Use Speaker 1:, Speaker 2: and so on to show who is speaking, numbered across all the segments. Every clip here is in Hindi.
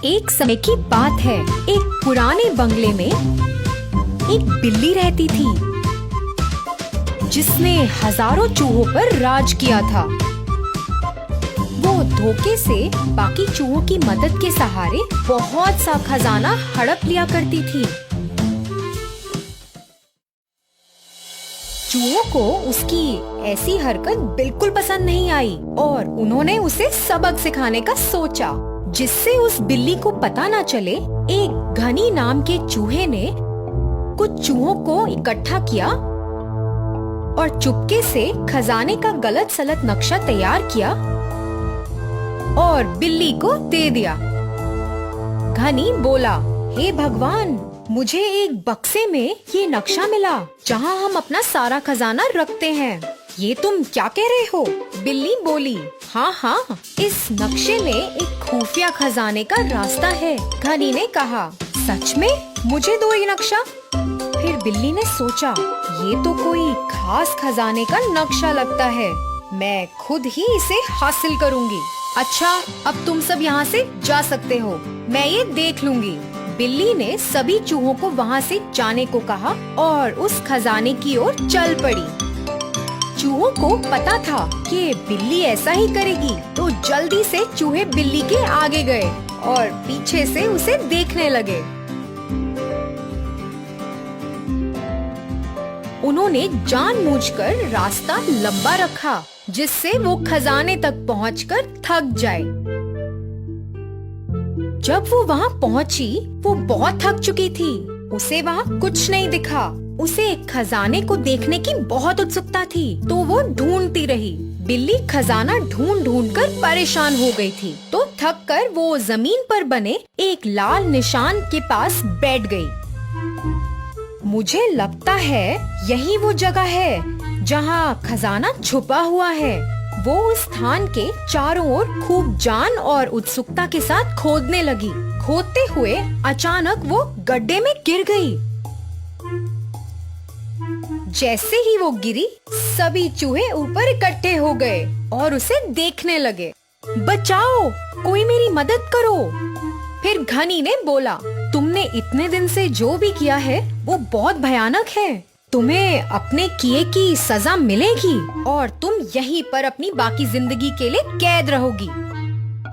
Speaker 1: एक समय की बात है। एक पुराने बंगले में एक बिल्ली रहती थी जिसने हजारों चूहों पर राज किया था। वो धोखे से बाकी चूहों की मदद के सहारे बहुत सा खजाना हड़प लिया करती थी। चूहों को उसकी ऐसी हरकत बिल्कुल पसंद नहीं आई और उन्होंने उसे सबक सिखाने का सोचा। जिससे उस बिल्ली को पता न चले, एक घनी नाम के चूहे ने कुछ चूहों को इकट्ठा किया और चुपके से खजाने का गलत सलत नक्शा तैयार किया और बिल्ली को दे दिया। घनी बोला, हे भगवान, मुझे एक बक्से में ये नक्शा मिला जहाँ हम अपना सारा खजाना रखते हैं। ये तुम क्या कह रहे हो? बिल्ली बोली, हाँ हाँ, इस नक्शे में एक खुफिया खजाने का रास्ता है। घनी ने कहा, सच में? मुझे दो ये नक्शा। फिर बिल्ली ने सोचा, ये तो कोई खास खजाने का नक्शा लगता है, मैं खुद ही इसे हासिल करूँगी। अच्छा, अब तुम सब यहाँ से जा सकते हो, मैं ये देख लूँगी। बिल्ली ने सभी चूहों को वहाँ से जाने को कहा और उस खजाने की ओर चल पड़ी। चूहों को पता था कि बिल्ली ऐसा ही करेगी, तो जल्दी से चूहे बिल्ली के आगे गए और पीछे से उसे देखने लगे। उन्होंने जानबूझकर रास्ता लंबा रखा जिससे वो खजाने तक पहुंचकर थक जाए। जब वो वहाँ पहुँची, वो बहुत थक चुकी थी। उसे वहाँ कुछ नहीं दिखा। उसे खजाने को देखने की बहुत उत्सुकता थी, तो वो ढूंढती रही। बिल्ली खजाना ढूंढ ढूंढ कर परेशान हो गई थी, तो थक कर वो जमीन पर बने एक लाल निशान के पास बैठ गई। मुझे लगता है यही वो जगह है जहाँ खजाना छुपा हुआ है। वो उस स्थान के चारों ओर खूब जान और उत्सुकता के साथ खोदने लगी। खोदते हुए अचानक वो गड्ढे में गिर गई। जैसे ही वो गिरी, सभी चूहे ऊपर इकट्ठे हो गए और उसे देखने लगे। बचाओ, कोई मेरी मदद करो। फिर घनी ने बोला, तुमने इतने दिन से जो भी किया है वो बहुत भयानक है। तुम्हें अपने किए की सजा मिलेगी और तुम यहीं पर अपनी बाकी जिंदगी के लिए कैद रहोगी।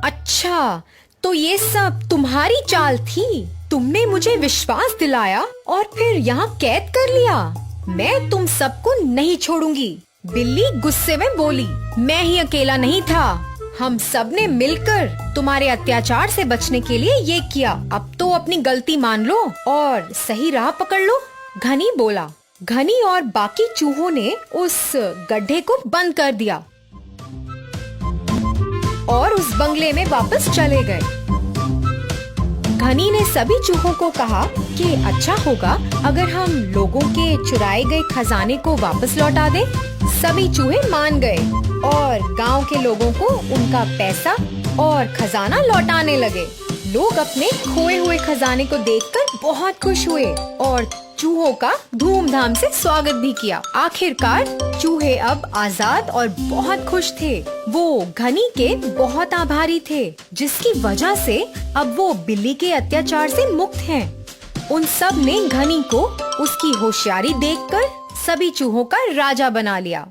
Speaker 1: अच्छा, तो ये सब तुम्हारी चाल थी? तुमने मुझे विश्वास दिलाया और फिर यहाँ कैद कर लिया। मैं तुम सबको नहीं छोड़ूंगी। बिल्ली गुस्से में बोली, मैं ही अकेला नहीं था, हम सब ने मिलकर तुम्हारे अत्याचार से बचने के लिए ये किया। अब तो अपनी गलती मान लो और सही राह पकड़ लो। घनी बोला। घनी और बाकी चूहों ने उस गड्ढे को बंद कर दिया और उस बंगले में वापस चले गए। घनी ने सभी चूहों को कहा कि अच्छा होगा अगर हम लोगों के चुराए गए खजाने को वापस लौटा दें। सभी चूहे मान गए और गांव के लोगों को उनका पैसा और खजाना लौटाने लगे। लोग अपने खोए हुए खजाने को देखकर बहुत खुश हुए और चूहों का धूमधाम से स्वागत भी किया। आखिरकार चूहे अब आजाद और बहुत खुश थे। वो घनी के बहुत आभारी थे, जिसकी वजह से अब वो बिल्ली के अत्याचार से मुक्त हैं। उन सब ने घनी को उसकी होशियारी देखकर सभी चूहों का राजा बना लिया।